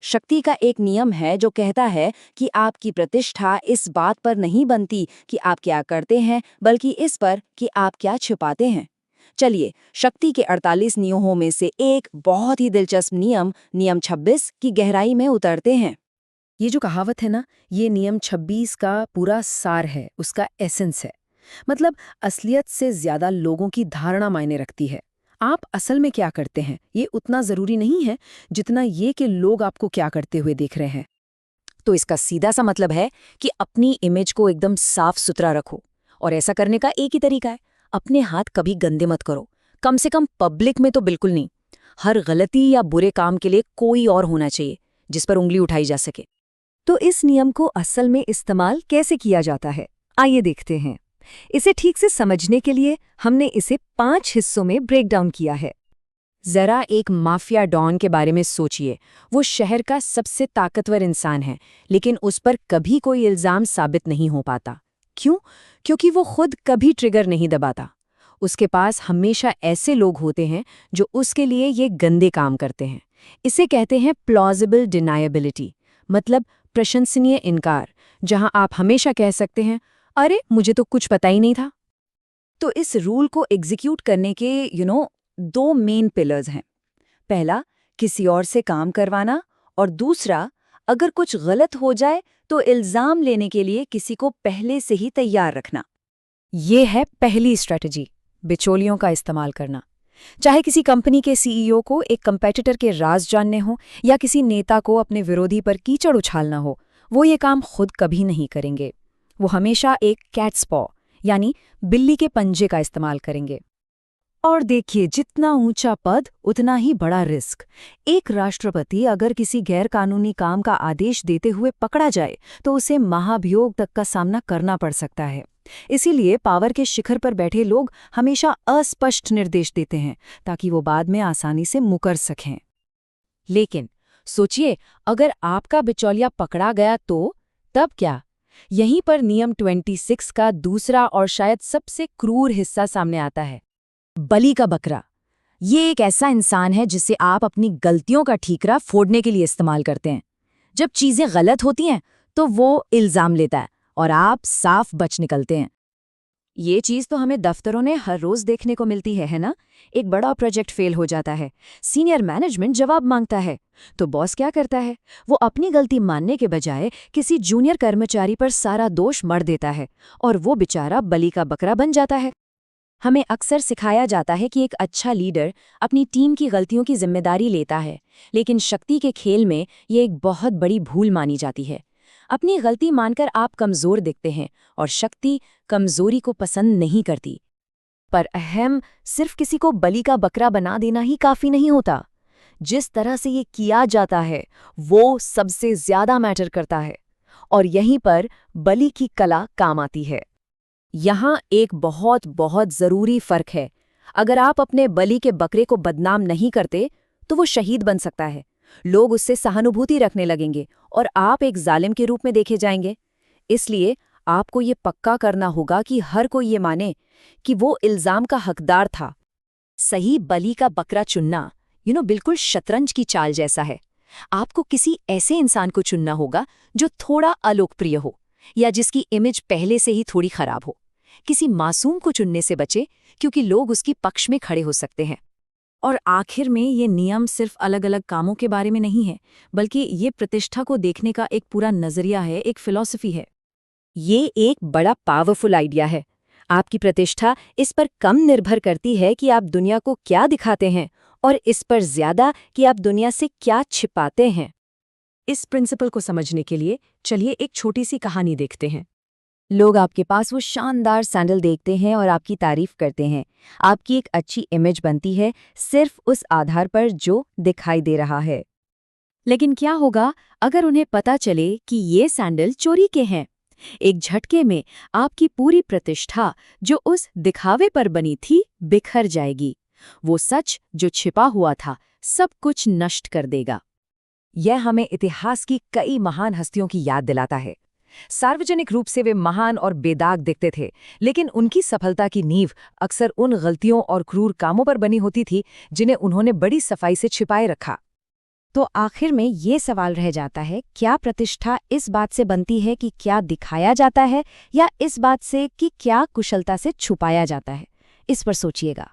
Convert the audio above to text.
शक्ति का एक नियम है जो कहता है कि आपकी प्रतिष्ठा इस बात पर नहीं बनती कि आप क्या करते हैं, बल्कि इस पर कि आप क्या छिपाते हैं। चलिए, शक्ति के 48 नियमों में से एक बहुत ही दिलचस्प नियम, नियम 26 की गहराई में उतरते हैं। ये जो कहावत है ना, ये नियम 26 का पूरा सार है, उसका एसेंस है। मतलब असलियत से ज्यादा लोगों की धारणा मायने रखती है। आप असल में क्या करते हैं ये उतना जरूरी नहीं है जितना ये कि लोग आपको क्या करते हुए देख रहे हैं। तो इसका सीधा सा मतलब है कि अपनी इमेज को एकदम साफ सुथरा रखो। और ऐसा करने का एक ही तरीका है, अपने हाथ कभी गंदे मत करो, कम से कम पब्लिक में तो बिल्कुल नहीं। हर गलती या बुरे काम के लिए कोई और होना चाहिए जिस पर उंगली उठाई जा सके। तो इस नियम को असल में इस्तेमाल कैसे किया जाता है, आइए देखते हैं। इसे ठीक से समझने के लिए हमने इसे 5 हिस्सों में ब्रेक डाउन किया है। जरा एक माफिया डॉन के बारे में सोचिए। वो शहर का सबसे ताकतवर इंसान है, लेकिन उस पर कभी कोई इल्जाम साबित नहीं हो पाता। क्यों? क्योंकि वो खुद कभी ट्रिगर नहीं दबाता। उसके पास हमेशा ऐसे लोग होते हैं जो उसके लिए ये गंदे काम करते हैं। इसे कहते हैं प्लॉजिबल डिनायबिलिटी, मतलब प्रशंसनीय इनकार, जहां आप हमेशा कह सकते हैं, अरे मुझे तो कुछ पता ही नहीं था। तो इस रूल को एग्जीक्यूट करने के दो मेन पिलर्स हैं। पहला, किसी और से काम करवाना, और दूसरा, अगर कुछ गलत हो जाए तो इल्जाम लेने के लिए किसी को पहले से ही तैयार रखना। ये है पहली स्ट्रेटजी, बिचौलियों का इस्तेमाल करना। चाहे किसी कंपनी के सीईओ को एक कंपेटिटर के राज जानने हो या किसी नेता को अपने विरोधी पर कीचड़ उछालना हो, वो ये काम खुद कभी नहीं करेंगे। वो हमेशा एक कैट्स पॉ यानी बिल्ली के पंजे का इस्तेमाल करेंगे। और देखिए, जितना ऊंचा पद उतना ही बड़ा रिस्क। एक राष्ट्रपति अगर किसी गैरकानूनी काम का आदेश देते हुए पकड़ा जाए तो उसे महाभियोग तक का सामना करना पड़ सकता है। इसीलिए पावर के शिखर पर बैठे लोग हमेशा अस्पष्ट निर्देश देते हैं ताकि वो बाद में आसानी से मुकर सकें। लेकिन सोचिए, अगर आपका बिचौलिया पकड़ा गया तो तब क्या? यहीं पर नियम 26 का दूसरा और शायद सबसे क्रूर हिस्सा सामने आता है, बलि का बकरा। ये एक ऐसा इंसान है जिसे आप अपनी गलतियों का ठीकरा फोड़ने के लिए इस्तेमाल करते हैं। जब चीजें गलत होती हैं तो वो इल्जाम लेता है और आप साफ बच निकलते हैं। ये चीज तो हमें दफ्तरों में हर रोज देखने को मिलती है ना? एक बड़ा प्रोजेक्ट फेल हो जाता है, सीनियर मैनेजमेंट जवाब मांगता है, तो बॉस क्या करता है? वो अपनी गलती मानने के बजाय किसी जूनियर कर्मचारी पर सारा दोष मढ़ देता है और वो बेचारा बलि का बकरा बन जाता है। हमें अक्सर सिखाया जाता है कि एक अच्छा लीडर अपनी टीम की गलतियों की जिम्मेदारी लेता है, लेकिन शक्ति के खेल में ये एक बहुत बड़ी भूल मानी जाती है। अपनी गलती मानकर आप कमजोर दिखते हैं और शक्ति कमजोरी को पसंद नहीं करती। पर अहम, सिर्फ किसी को बलि का बकरा बना देना ही काफी नहीं होता। जिस तरह से ये किया जाता है वो सबसे ज्यादा मैटर करता है, और यहीं पर बलि की कला काम आती है। यहाँ एक बहुत बहुत जरूरी फर्क है। अगर आप अपने बलि के बकरे को बदनाम नहीं करते तो वो शहीद बन सकता है, लोग उससे सहानुभूति रखने लगेंगे और आप एक जालिम के रूप में देखे जाएंगे। इसलिए आपको ये पक्का करना होगा कि हर कोई ये माने कि वो इल्जाम का हकदार था। सही बलि का बकरा चुनना बिल्कुल शतरंज की चाल जैसा है। आपको किसी ऐसे इंसान को चुनना होगा जो थोड़ा अलोकप्रिय हो या जिसकी इमेज पहले से ही थोड़ी खराब हो। किसी मासूम को चुनने से बचे, क्योंकि लोग उसकी पक्ष में खड़े हो सकते हैं। और आखिर में ये नियम सिर्फ अलग अलग कामों के बारे में नहीं है, बल्कि ये प्रतिष्ठा को देखने का एक पूरा नजरिया है, एक फिलॉसफी है। ये एक बड़ा पावरफुल आइडिया है। आपकी प्रतिष्ठा इस पर कम निर्भर करती है कि आप दुनिया को क्या दिखाते हैं, और इस पर ज्यादा कि आप दुनिया से क्या छिपाते हैं। इस प्रिंसिपल को समझने के लिए चलिए एक छोटी सी कहानी देखते हैं। लोग आपके पास वो शानदार सैंडल देखते हैं और आपकी तारीफ करते हैं। आपकी एक अच्छी इमेज बनती है सिर्फ उस आधार पर जो दिखाई दे रहा है। लेकिन क्या होगा अगर उन्हें पता चले कि ये सैंडल चोरी के हैं? एक झटके में आपकी पूरी प्रतिष्ठा जो उस दिखावे पर बनी थी बिखर जाएगी। वो सच जो छिपा हुआ था सब कुछ नष्ट कर देगा। यह हमें इतिहास की कई महान हस्तियों की याद दिलाता है। सार्वजनिक रूप से वे महान और बेदाग दिखते थे, लेकिन उनकी सफलता की नींव अक्सर उन गलतियों और क्रूर कामों पर बनी होती थी जिन्हें उन्होंने बड़ी सफाई से छिपाए रखा। तो आखिर में ये सवाल रह जाता है, क्या प्रतिष्ठा इस बात से बनती है कि क्या दिखाया जाता है या इस बात से कि क्या कुशलता से छुपाया जाता है? इस पर सोचिएगा।